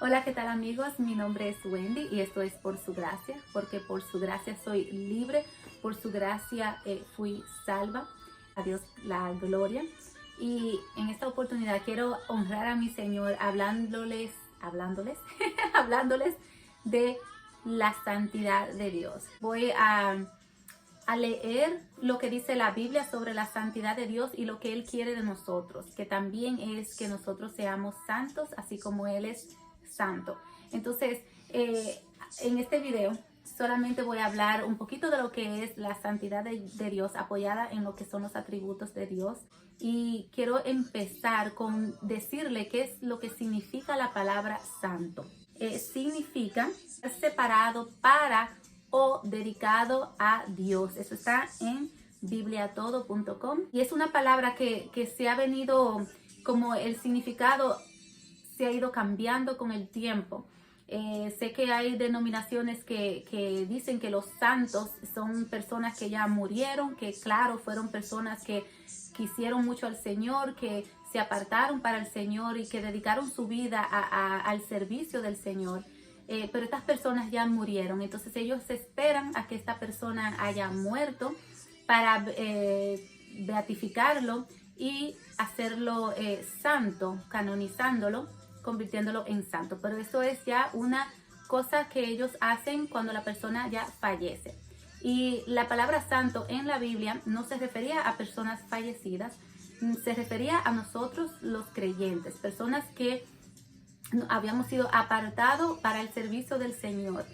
Hola, ¿qué tal amigos? Mi nombre es Wendy y esto es Por Su Gracia, porque por Su Gracia soy libre, por Su Gracia fui salva. A Dios la gloria. Y en esta oportunidad quiero honrar a mi Señor hablándoles de la santidad de Dios. Voy a leer lo que dice la Biblia sobre la santidad de Dios y lo que Él quiere de nosotros, que también es que nosotros seamos santos, así como Él es santo. Entonces, en este video solamente voy a hablar un poquito de lo que es la santidad de Dios, apoyada en lo que son los atributos de Dios. Y quiero empezar con decirle qué es lo que significa la palabra santo. Significa separado para o dedicado a Dios. Eso está en bibliatodo.com y es una palabra que se ha venido, como el significado se ha ido cambiando con el tiempo. Sé que hay denominaciones que dicen que los santos son personas que ya murieron, que claro, fueron personas que quisieron mucho al Señor, que se apartaron para el Señor y que dedicaron su vida al servicio del Señor. Pero estas personas ya murieron, entonces ellos esperan a que esta persona haya muerto para beatificarlo y hacerlo santo, canonizándolo, convirtiéndolo en santo. Pero eso es ya una cosa que ellos hacen cuando la persona ya fallece. Y la palabra santo en la Biblia no se refería a personas fallecidas, se refería a nosotros los creyentes, personas que habíamos sido apartados para el servicio del Señor,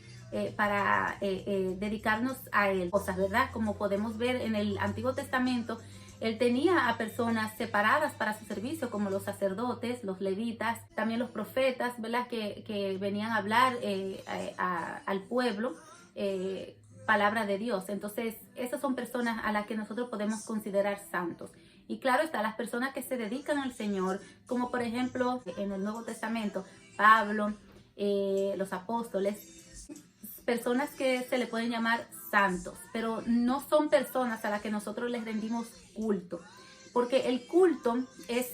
para dedicarnos a Él. Cosas, ¿verdad? Como podemos ver en el Antiguo Testamento, Él tenía a personas separadas para su servicio, como los sacerdotes, los levitas, también los profetas, ¿verdad? Que venían a hablar al pueblo, palabra de Dios. Entonces, esas son personas a las que nosotros podemos considerar santos. Y claro está, las personas que se dedican al Señor, como por ejemplo en el Nuevo Testamento, Pablo, los apóstoles, personas que se le pueden llamar santos, pero no son personas a las que nosotros les rendimos culto, porque el culto es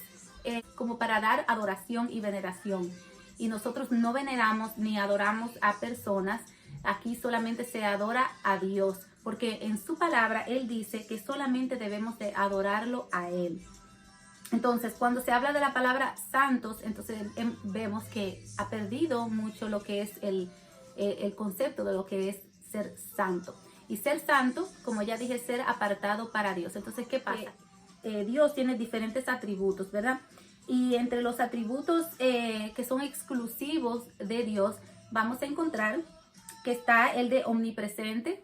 como para dar adoración y veneración, y nosotros no veneramos ni adoramos a personas. Aquí solamente se adora a Dios, porque en su palabra Él dice que solamente debemos de adorarlo a Él. Entonces, cuando se habla de la palabra santos, entonces vemos que ha perdido mucho lo que es el concepto de lo que es ser santo. Y ser santo, como ya dije, ser apartado para Dios. Entonces, ¿qué pasa? Dios tiene diferentes atributos, ¿verdad? Y entre los atributos que son exclusivos de Dios, vamos a encontrar que está el de omnipresente,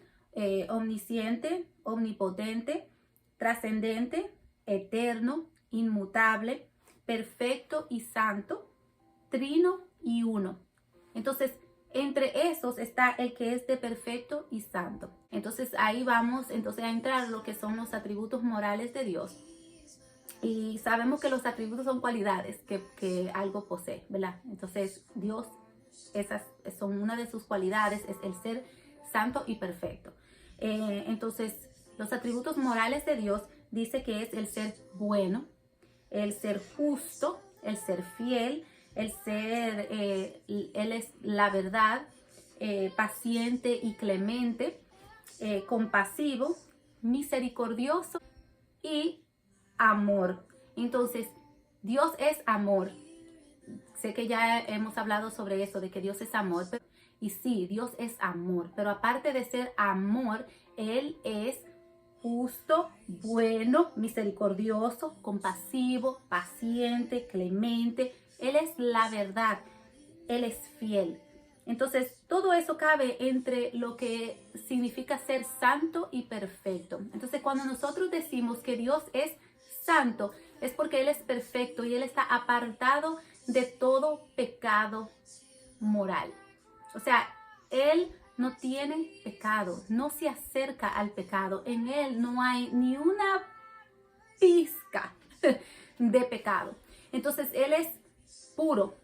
omnisciente, omnipotente, trascendente, eterno, inmutable, perfecto y santo, trino y uno. Entonces, entre esos está el que es de perfecto y santo. Entonces, ahí vamos entonces a entrar lo que son los atributos morales de Dios. Y sabemos que los atributos son cualidades que algo posee, ¿verdad? Entonces, Dios, esas son una de sus cualidades, es el ser santo y perfecto. Entonces, los atributos morales de Dios dice que es el ser bueno, el ser justo, el ser fiel, el ser, Él es la verdad, paciente y clemente, compasivo, misericordioso y amor. Entonces, Dios es amor. Sé que ya hemos hablado sobre eso, de que Dios es amor, y sí, Dios es amor, pero aparte de ser amor, Él es justo, bueno, misericordioso, compasivo, paciente, clemente. Él es la verdad, Él es fiel. Entonces, todo eso cabe entre lo que significa ser santo y perfecto. Entonces, cuando nosotros decimos que Dios es santo, es porque Él es perfecto y Él está apartado de todo pecado moral. O sea, Él no tiene pecado, no se acerca al pecado. En Él no hay ni una pizca de pecado. Entonces, Él es puro.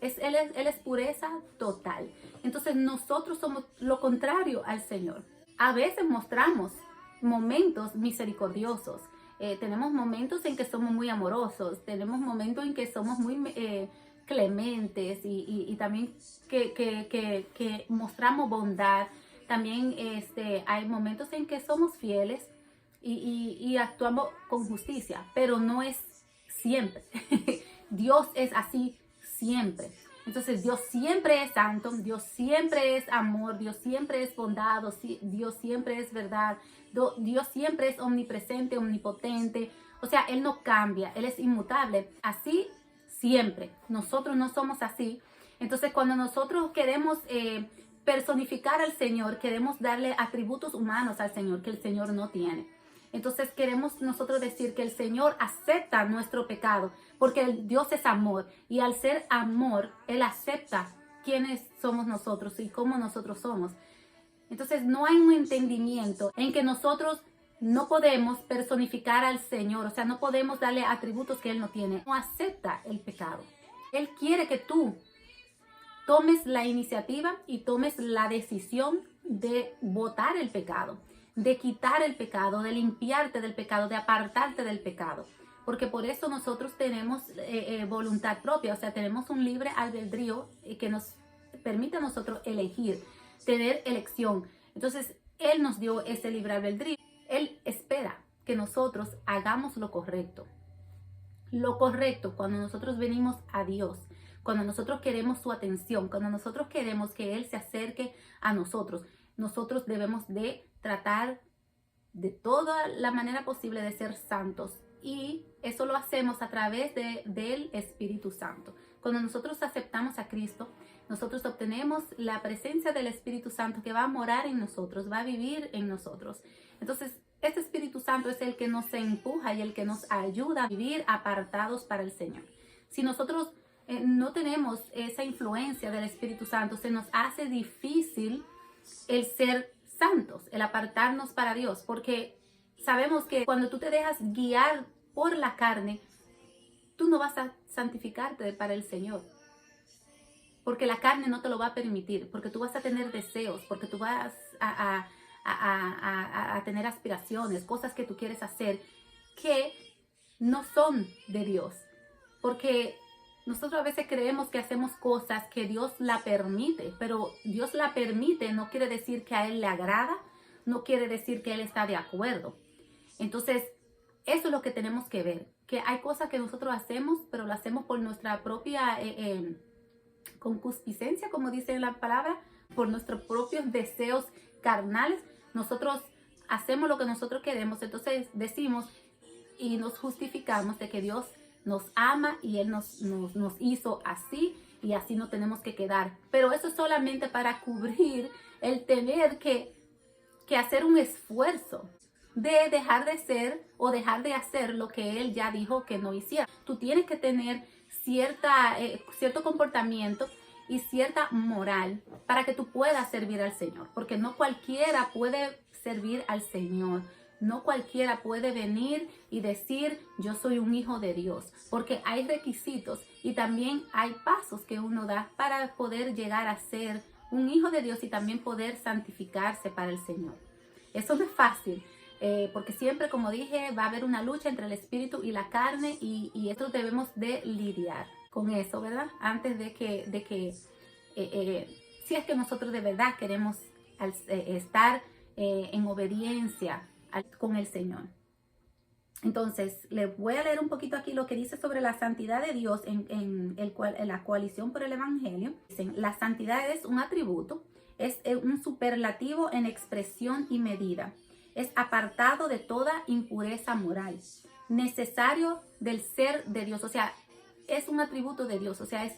Él es pureza total. Entonces, nosotros somos lo contrario al Señor. A veces mostramos momentos misericordiosos. Tenemos momentos en que somos muy amorosos. Tenemos momentos en que somos muy clementes y también que mostramos bondad. También hay momentos en que somos fieles y actuamos con justicia, pero no es siempre. Dios es así siempre. Entonces Dios siempre es santo, Dios siempre es amor, Dios siempre es bondad, Dios siempre es verdad, Dios siempre es omnipresente, omnipotente. O sea, Él no cambia, Él es inmutable. Así siempre. Nosotros no somos así. Entonces cuando nosotros queremos personificar al Señor, queremos darle atributos humanos al Señor que el Señor no tiene. Entonces queremos nosotros decir que el Señor acepta nuestro pecado, porque Dios es amor, y al ser amor, Él acepta quiénes somos nosotros y cómo nosotros somos. Entonces no hay un entendimiento en que nosotros no podemos personificar al Señor, o sea, no podemos darle atributos que Él no tiene. No acepta el pecado. Él quiere que tú tomes la iniciativa y tomes la decisión de botar el pecado, de quitar el pecado, de limpiarte del pecado, de apartarte del pecado. Porque por eso nosotros tenemos voluntad propia, o sea, tenemos un libre albedrío que nos permite a nosotros elegir, tener elección. Entonces, Él nos dio ese libre albedrío. Él espera que nosotros hagamos lo correcto. Lo correcto cuando nosotros venimos a Dios, cuando nosotros queremos su atención, cuando nosotros queremos que Él se acerque a nosotros. Nosotros debemos de tratar de toda la manera posible de ser santos, y eso lo hacemos a través del Espíritu Santo. Cuando nosotros aceptamos a Cristo, nosotros obtenemos la presencia del Espíritu Santo que va a morar en nosotros, va a vivir en nosotros. Entonces, este Espíritu Santo es el que nos empuja y el que nos ayuda a vivir apartados para el Señor. Si nosotros no tenemos esa influencia del Espíritu Santo, se nos hace difícil el ser santos, el apartarnos para Dios, porque sabemos que cuando tú te dejas guiar por la carne, tú no vas a santificarte para el Señor, porque la carne no te lo va a permitir, porque tú vas a tener deseos, porque tú vas a tener aspiraciones, cosas que tú quieres hacer que no son de Dios, porque nosotros a veces creemos que hacemos cosas que Dios la permite, pero Dios la permite no quiere decir que a Él le agrada, no quiere decir que Él está de acuerdo. Entonces, eso es lo que tenemos que ver, que hay cosas que nosotros hacemos, pero lo hacemos por nuestra propia concupiscencia, como dice la palabra, por nuestros propios deseos carnales. Nosotros hacemos lo que nosotros queremos, entonces decimos y nos justificamos de que Dios nos ama y Él nos hizo así y así no tenemos que quedar. Pero eso es solamente para cubrir el tener que hacer un esfuerzo de dejar de ser o dejar de hacer lo que Él ya dijo que no hiciera. Tú tienes que tener cierto comportamiento y cierta moral para que tú puedas servir al Señor, porque no cualquiera puede servir al Señor. No cualquiera puede venir y decir yo soy un hijo de Dios, porque hay requisitos y también hay pasos que uno da para poder llegar a ser un hijo de Dios y también poder santificarse para el Señor. Eso no es fácil, porque siempre, como dije, va a haber una lucha entre el espíritu y la carne, y esto debemos de lidiar con eso, ¿verdad? Antes de que si es que nosotros de verdad queremos estar en obediencia con el Señor. Entonces, les voy a leer un poquito aquí lo que dice sobre la santidad de Dios en la coalición por el Evangelio. Dicen, la santidad es un atributo, es un superlativo en expresión y medida. Es apartado de toda impureza moral, necesario del ser de Dios. O sea, es un atributo de Dios, o sea, es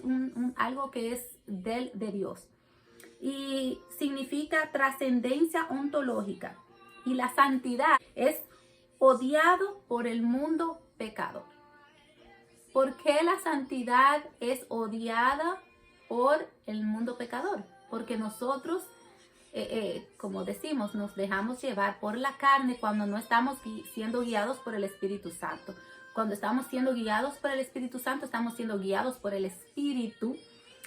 algo que es de Dios. Y significa trascendencia ontológica. Y la santidad es odiado por el mundo pecador. ¿Por qué la santidad es odiada por el mundo pecador? Porque nosotros, como decimos, nos dejamos llevar por la carne cuando no estamos siendo guiados por el Espíritu Santo. Cuando estamos siendo guiados por el Espíritu Santo, estamos siendo guiados por el Espíritu.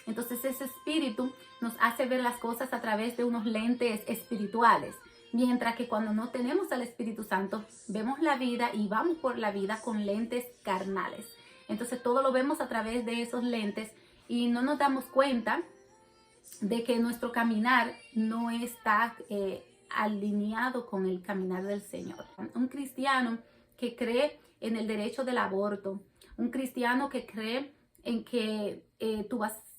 Entonces ese Espíritu nos hace ver las cosas a través de unos lentes espirituales. Mientras que cuando no tenemos al Espíritu Santo, vemos la vida y vamos por la vida con lentes carnales. Entonces todo lo vemos a través de esos lentes y no nos damos cuenta de que nuestro caminar no está alineado con el caminar del Señor. Un cristiano que cree en el derecho del aborto, un cristiano que cree en que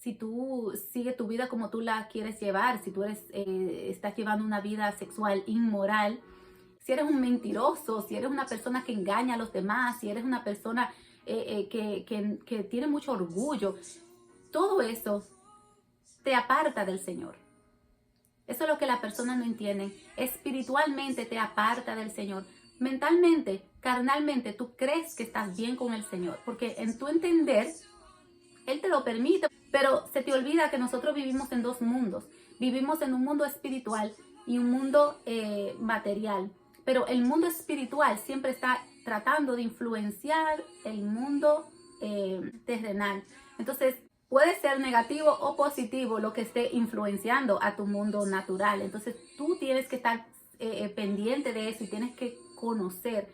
si tú sigues tu vida como tú la quieres llevar, si tú estás llevando una vida sexual inmoral, si eres un mentiroso, si eres una persona que engaña a los demás, si eres una persona que tiene mucho orgullo, todo eso te aparta del Señor. Eso es lo que las personas no entienden. Espiritualmente te aparta del Señor. Mentalmente, carnalmente, tú crees que estás bien con el Señor, porque en tu entender, Él te lo permite, pero se te olvida que nosotros vivimos en dos mundos. Vivimos en un mundo espiritual y un mundo material, pero el mundo espiritual siempre está tratando de influenciar el mundo terrenal. Entonces, puede ser negativo o positivo lo que esté influenciando a tu mundo natural. Entonces, tú tienes que estar pendiente de eso y tienes que conocer,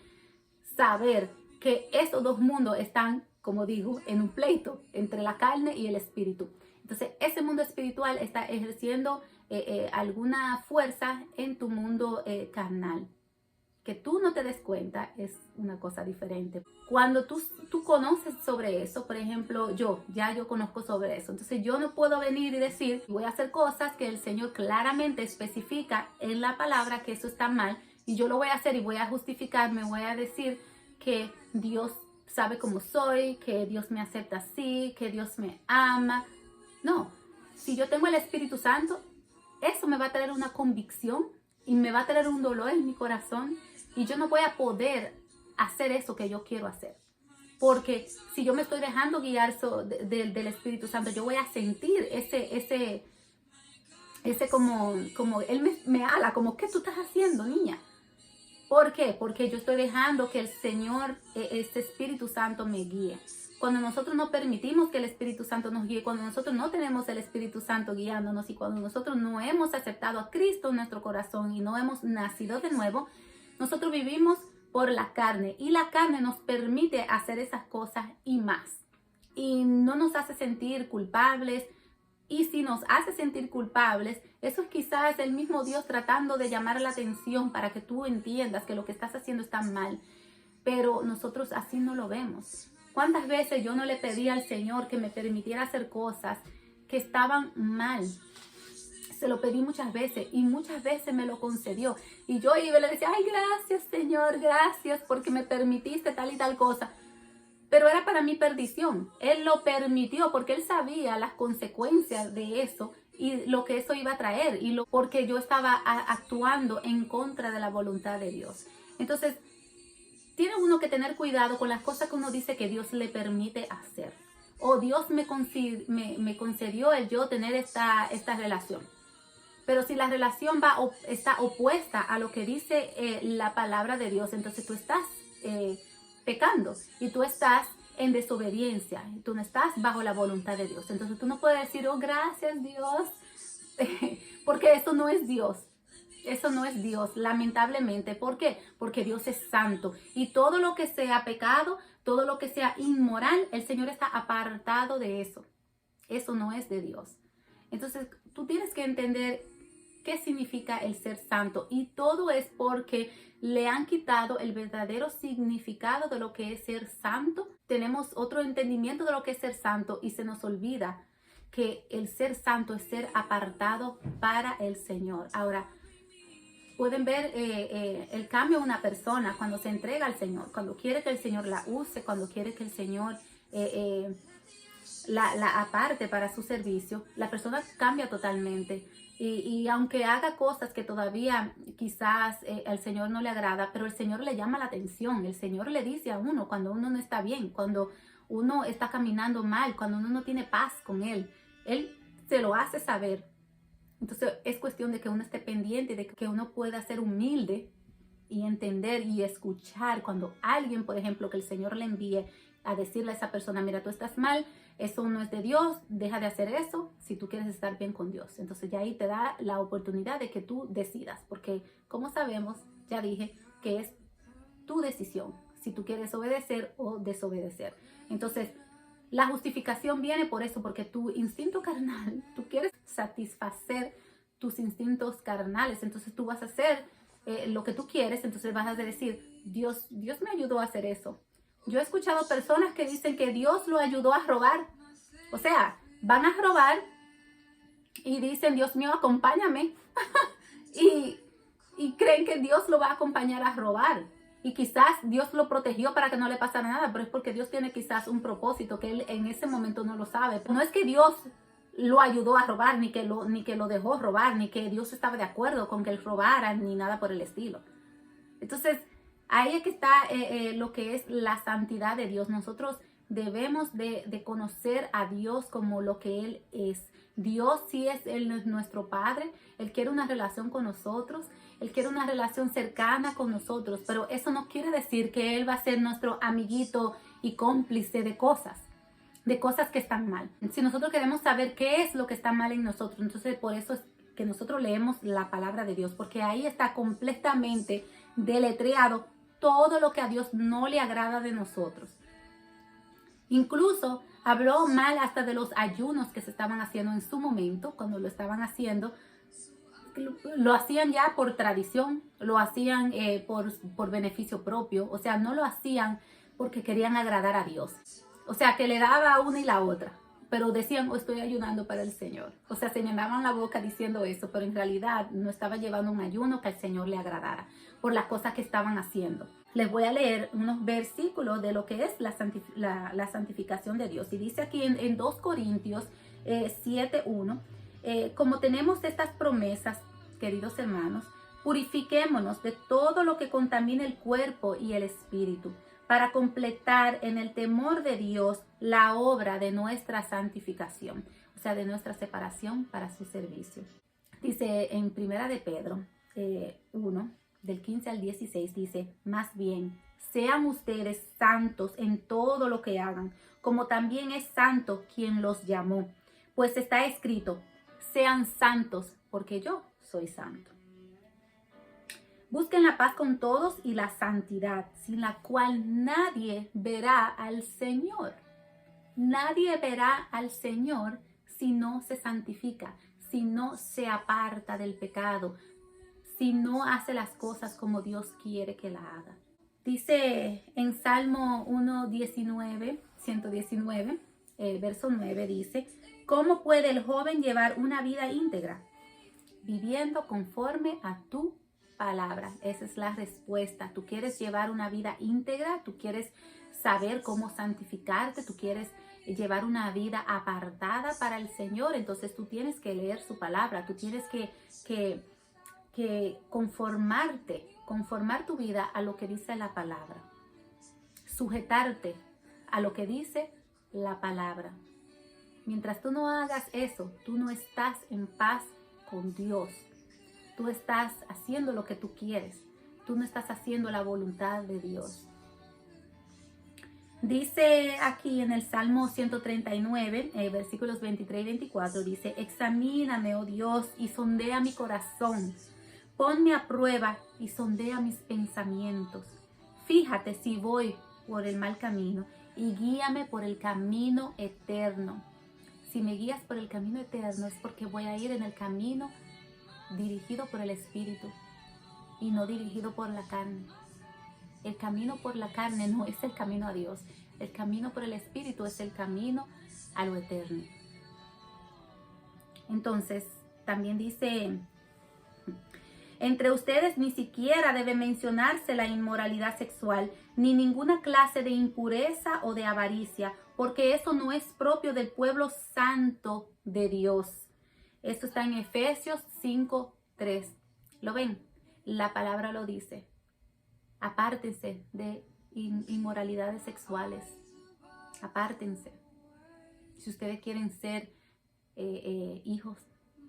saber que esos dos mundos están, como digo, en un pleito entre la carne y el espíritu. Entonces, ese mundo espiritual está ejerciendo alguna fuerza en tu mundo carnal. Que tú no te des cuenta es una cosa diferente. Cuando tú conoces sobre eso, por ejemplo, yo conozco sobre eso. Entonces yo no puedo venir y decir, voy a hacer cosas que el Señor claramente especifica en la palabra que eso está mal. Y yo lo voy a hacer y voy a justificarme, voy a decir que Dios sabe cómo soy, que Dios me acepta así, que Dios me ama. No, si yo tengo el Espíritu Santo, eso me va a traer una convicción y me va a traer un dolor en mi corazón. Y yo no voy a poder hacer eso que yo quiero hacer. Porque si yo me estoy dejando guiar del Espíritu Santo, yo voy a sentir ese como Él me ala, como, ¿qué tú estás haciendo, niña? ¿Por qué? Porque yo estoy dejando que el Señor, este Espíritu Santo me guíe. Cuando nosotros no permitimos que el Espíritu Santo nos guíe, cuando nosotros no tenemos el Espíritu Santo guiándonos y cuando nosotros no hemos aceptado a Cristo en nuestro corazón y no hemos nacido de nuevo, nosotros vivimos por la carne y la carne nos permite hacer esas cosas y más. Y no nos hace sentir culpables. Y si nos hace sentir culpables, eso es quizás el mismo Dios tratando de llamar la atención para que tú entiendas que lo que estás haciendo está mal. Pero nosotros así no lo vemos. ¿Cuántas veces yo no le pedí al Señor que me permitiera hacer cosas que estaban mal? Se lo pedí muchas veces y muchas veces me lo concedió. Y yo iba y le decía, ay, gracias Señor, gracias porque me permitiste tal y tal cosa. Pero era para mi perdición. Él lo permitió porque Él sabía las consecuencias de eso y lo que eso iba a traer. Porque yo estaba actuando en contra de la voluntad de Dios. Entonces, tiene uno que tener cuidado con las cosas que uno dice que Dios le permite hacer. O Dios me concedió el yo tener esta relación. Pero si la relación está opuesta a lo que dice la palabra de Dios, entonces tú estás pecando y tú estás en desobediencia. Tú no estás bajo la voluntad de Dios. Entonces tú no puedes decir, oh, gracias Dios, porque eso no es Dios. Eso no es Dios, lamentablemente. ¿Por qué? Porque Dios es santo. Y todo lo que sea pecado, todo lo que sea inmoral, el Señor está apartado de eso. Eso no es de Dios. Entonces tú tienes que entender qué significa el ser santo. Y todo es porque le han quitado el verdadero significado de lo que es ser santo. Tenemos otro entendimiento de lo que es ser santo y se nos olvida que el ser santo es ser apartado para el Señor. Ahora, pueden ver el cambio de una persona cuando se entrega al Señor, cuando quiere que el Señor la use, cuando quiere que el Señor la aparte para su servicio. La persona cambia totalmente. Y aunque haga cosas que todavía quizás al Señor no le agrada, pero el Señor le llama la atención. El Señor le dice a uno cuando uno no está bien, cuando uno está caminando mal, cuando uno no tiene paz con Él. Él se lo hace saber. Entonces es cuestión de que uno esté pendiente, de que uno pueda ser humilde y entender y escuchar cuando alguien, por ejemplo, que el Señor le envíe a decirle a esa persona, mira, tú estás mal, eso no es de Dios, deja de hacer eso si tú quieres estar bien con Dios. Entonces ya ahí te da la oportunidad de que tú decidas, porque como sabemos, ya dije, que es tu decisión, si tú quieres obedecer o desobedecer. Entonces, La justificación viene por eso, porque tu instinto carnal, tú quieres satisfacer tus instintos carnales, entonces tú vas a hacer lo que tú quieres, entonces vas a decir, Dios me ayudó a hacer eso. Yo he escuchado personas que dicen que Dios lo ayudó a robar. O sea, van a robar y dicen, Dios mío, acompáñame. y creen que Dios lo va a acompañar a robar. Y quizás Dios lo protegió para que no le pasara nada, pero es porque Dios tiene quizás un propósito que él en ese momento no lo sabe. No es que Dios lo ayudó a robar, ni que lo dejó robar, ni que Dios estaba de acuerdo con que él robara, ni nada por el estilo. Entonces, ahí es que está lo que es la santidad de Dios. Nosotros debemos de conocer a Dios como lo que Él es. Dios sí es nuestro Padre. Él quiere una relación con nosotros. Él quiere una relación cercana con nosotros. Pero eso no quiere decir que Él va a ser nuestro amiguito y cómplice de cosas que están mal. Si nosotros queremos saber qué es lo que está mal en nosotros, entonces por eso es que nosotros leemos la palabra de Dios, porque ahí está completamente deletreado todo lo que a Dios no le agrada de nosotros. Incluso habló mal hasta de los ayunos que se estaban haciendo en su momento. Cuando lo estaban haciendo, lo hacían ya por tradición, lo hacían por beneficio propio. O sea, no lo hacían porque querían agradar a Dios. O sea, que le daba una y la otra. Pero decían, estoy ayunando para el Señor. O sea, se llenaban la boca diciendo eso, pero en realidad no estaba llevando un ayuno que al Señor le agradara por las cosas que estaban haciendo. Les voy a leer unos versículos de lo que es la santificación de Dios. Y dice aquí en 2 Corintios 7:1, como tenemos estas promesas, queridos hermanos, purifiquémonos de todo lo que contamine el cuerpo y el espíritu, para completar en el temor de Dios la obra de nuestra santificación, o sea, de nuestra separación para su servicio. Dice en Primera de Pedro 1, del 15 al 16, dice, más bien, sean ustedes santos en todo lo que hagan, como también es santo quien los llamó, pues está escrito, sean santos, porque yo soy santo. Busquen la paz con todos y la santidad, sin la cual nadie verá al Señor. Nadie verá al Señor si no se santifica, si no se aparta del pecado, si no hace las cosas como Dios quiere que la haga. Dice en Salmo 119, verso 9, dice, ¿cómo puede el joven llevar una vida íntegra? Viviendo conforme a tu palabra. Esa es la respuesta. Tú quieres llevar una vida íntegra, tú quieres saber cómo santificarte, tú quieres llevar una vida apartada para el Señor, entonces tú tienes que leer su palabra, tú tienes que conformar tu vida a lo que dice la palabra, sujetarte a lo que dice la palabra. Mientras tú no hagas eso, tú no estás en paz con Dios. Tú estás haciendo lo que tú quieres. Tú no estás haciendo la voluntad de Dios. Dice aquí en el Salmo 139, versículos 23 y 24, dice, examíname, oh Dios, y sondea mi corazón. Ponme a prueba y sondea mis pensamientos. Fíjate si voy por el mal camino y guíame por el camino eterno. Si me guías por el camino eterno es porque voy a ir en el camino dirigido por el Espíritu y no dirigido por la carne. El camino por la carne no es el camino a Dios. El camino por el Espíritu es el camino a lo eterno. Entonces, también dice, entre ustedes ni siquiera debe mencionarse la inmoralidad sexual, ni ninguna clase de impureza o de avaricia, porque eso no es propio del pueblo santo de Dios. Esto está en Efesios 5:3. ¿Lo ven? La palabra lo dice. Apártense de inmoralidades sexuales. Apártense. Si ustedes quieren ser hijos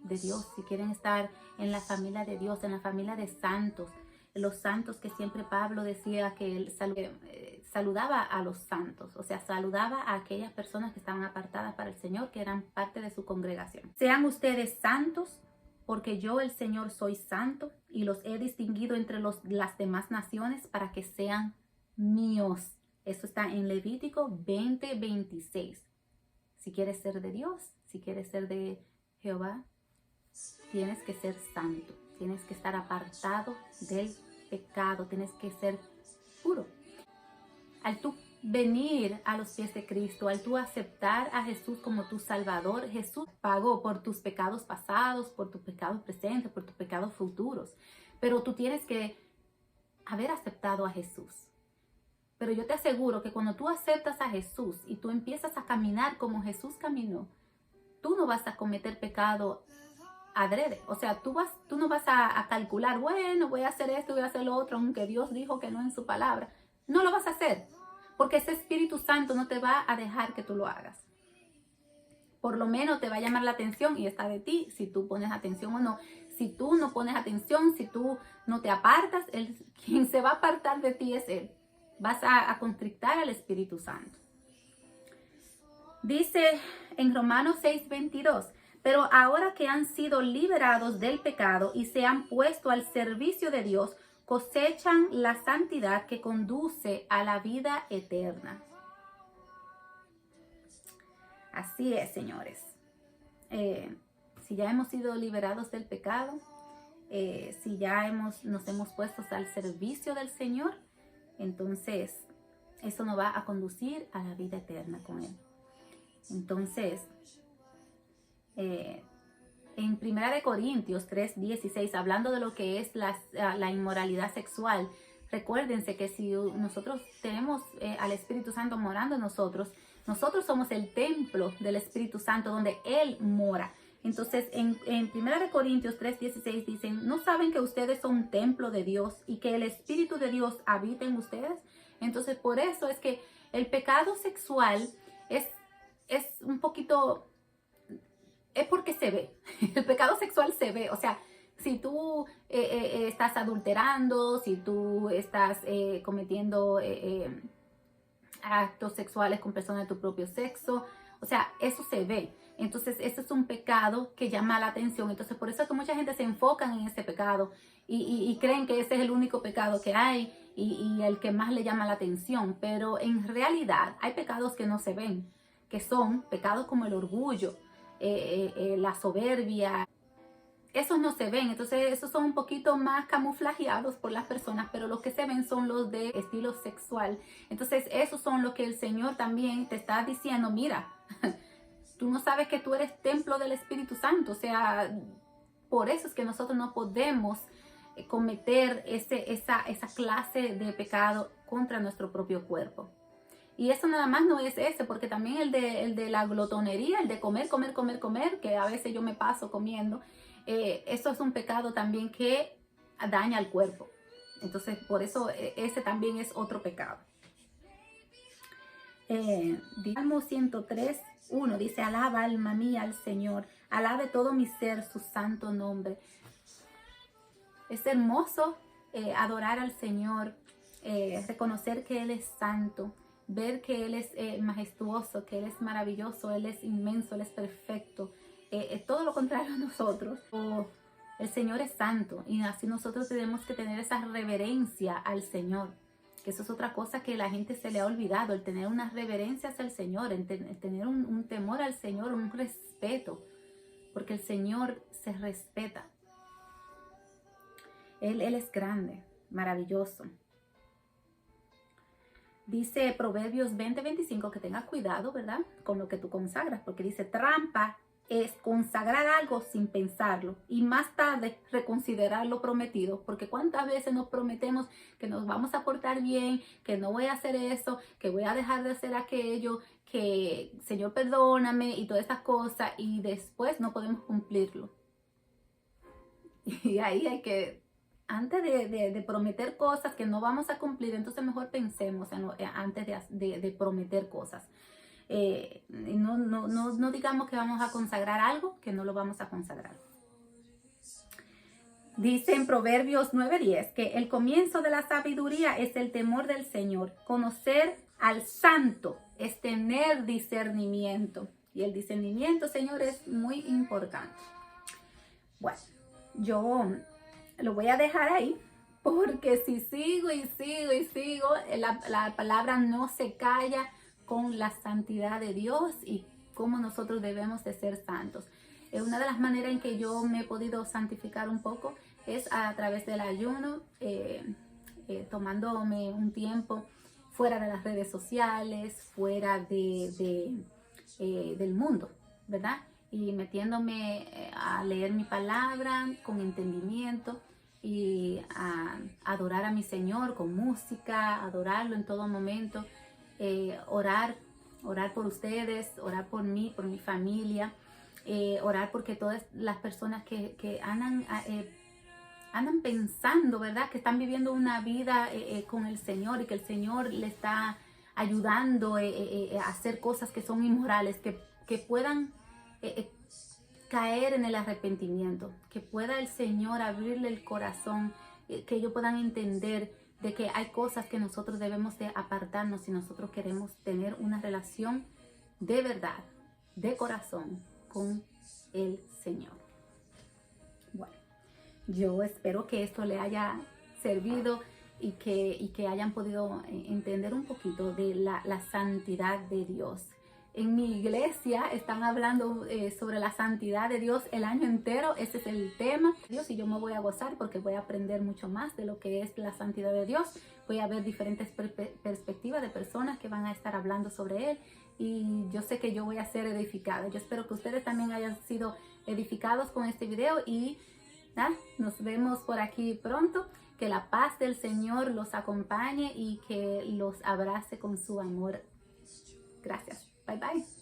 de Dios, si quieren estar en la familia de Dios, en la familia de santos, los santos que siempre Pablo decía que él saludaba a los santos, o sea, saludaba a aquellas personas que estaban apartadas para el Señor, que eran parte de su congregación. Sean ustedes santos, porque yo el Señor soy santo y los he distinguido entre las demás naciones para que sean míos. Esto está en Levítico 20:26. Si quieres ser de Dios, si quieres ser de Jehová, tienes que ser santo, tienes que estar apartado del pecado, tienes que ser puro. Al tú venir a los pies de Cristo, al tú aceptar a Jesús como tu Salvador, Jesús pagó por tus pecados pasados, por tus pecados presentes, por tus pecados futuros. Pero tú tienes que haber aceptado a Jesús. Pero yo te aseguro que cuando tú aceptas a Jesús y tú empiezas a caminar como Jesús caminó, tú no vas a cometer pecado adrede. O sea, tú no vas a calcular, bueno, voy a hacer esto, voy a hacer lo otro, aunque Dios dijo que no en su palabra. No lo vas a hacer, porque ese Espíritu Santo no te va a dejar que tú lo hagas. Por lo menos te va a llamar la atención y está de ti si tú pones atención o no. Si tú no pones atención, si tú no te apartas, quien se va a apartar de ti es Él. Vas a constrictar al Espíritu Santo. Dice en Romanos 6:22, pero ahora que han sido liberados del pecado y se han puesto al servicio de Dios, cosechan la santidad que conduce a la vida eterna. Así es, señores. Si ya hemos sido liberados del pecado, si ya nos hemos puesto al servicio del Señor, entonces eso nos va a conducir a la vida eterna con Él. Entonces, en 1 Corintios 3:16, hablando de lo que es la inmoralidad sexual, recuérdense que si nosotros tenemos al Espíritu Santo morando en nosotros somos el templo del Espíritu Santo donde Él mora. Entonces, en 1 Corintios 3:16 dicen, ¿no saben que ustedes son un templo de Dios y que el Espíritu de Dios habita en ustedes? Entonces, por eso es que el pecado sexual es un poquito... Es porque se ve. El pecado sexual se ve. O sea, si tú estás adulterando, si tú estás cometiendo actos sexuales con personas de tu propio sexo, o sea, eso se ve. Entonces, ese es un pecado que llama la atención. Entonces, por eso es que mucha gente se enfoca en ese pecado y creen que ese es el único pecado que hay y el que más le llama la atención. Pero en realidad hay pecados que no se ven, que son pecados como el orgullo, la soberbia. Esos no se ven, entonces esos son un poquito más camuflajeados por las personas, pero los que se ven son los de estilo sexual. Entonces esos son los que el Señor también te está diciendo, mira, tú no sabes que tú eres templo del Espíritu Santo. O sea, por eso es que nosotros no podemos cometer esa clase de pecado contra nuestro propio cuerpo. Y eso nada más no es ese, porque también el de la glotonería, el de comer, que a veces yo me paso comiendo, eso es un pecado también que daña al cuerpo. Entonces, por eso ese también es otro pecado. Salmo 103:1 dice, alaba alma mía al Señor, alabe todo mi ser su santo nombre. Es hermoso adorar al Señor, reconocer que Él es santo, ver que Él es majestuoso, que Él es maravilloso, Él es inmenso, Él es perfecto. Todo lo contrario a nosotros. El Señor es santo y así nosotros tenemos que tener esa reverencia al Señor. Que eso es otra cosa que la gente se le ha olvidado, el tener una reverencia hacia el Señor, el tener un temor al Señor, un respeto, porque el Señor se respeta. Él es grande, maravilloso. Dice Proverbios 20:25 que tengas cuidado, ¿verdad? Con lo que tú consagras, porque dice, trampa es consagrar algo sin pensarlo y más tarde reconsiderar lo prometido, porque cuántas veces nos prometemos que nos vamos a portar bien, que no voy a hacer eso, que voy a dejar de hacer aquello, que Señor perdóname y todas estas cosas, y después no podemos cumplirlo. Y ahí hay que, antes de prometer cosas que no vamos a cumplir, entonces mejor pensemos antes de prometer cosas. No digamos que vamos a consagrar algo que no lo vamos a consagrar. Dice en Proverbios 9:10 que el comienzo de la sabiduría es el temor del Señor. Conocer al santo es tener discernimiento. Y el discernimiento, Señor, es muy importante. Bueno, yo lo voy a dejar ahí, porque si sigo y sigo, la palabra no se calla con la santidad de Dios y cómo nosotros debemos de ser santos. Una de las maneras en que yo me he podido santificar un poco es a través del ayuno, tomándome un tiempo fuera de las redes sociales, fuera del mundo, ¿verdad? Y metiéndome a leer mi palabra con entendimiento y a adorar a mi Señor con música, adorarlo en todo momento, orar por ustedes, orar por mí, por mi familia, orar porque todas las personas que andan pensando, ¿verdad? Que están viviendo una vida con el Señor y que el Señor le está ayudando a hacer cosas que son inmorales, que puedan caer en el arrepentimiento, que pueda el Señor abrirle el corazón, que ellos puedan entender de que hay cosas que nosotros debemos de apartarnos si nosotros queremos tener una relación de verdad, de corazón con el Señor. Bueno, yo espero que esto le haya servido y que hayan podido entender un poquito de la santidad de Dios. En mi iglesia están hablando sobre la santidad de Dios el año entero. Ese es el tema. Dios, y yo me voy a gozar porque voy a aprender mucho más de lo que es la santidad de Dios. Voy a ver diferentes perspectivas de personas que van a estar hablando sobre Él. Y yo sé que yo voy a ser edificada. Yo espero que ustedes también hayan sido edificados con este video. Y nada, nos vemos por aquí pronto. Que la paz del Señor los acompañe y que los abrace con su amor. Gracias. Bye bye.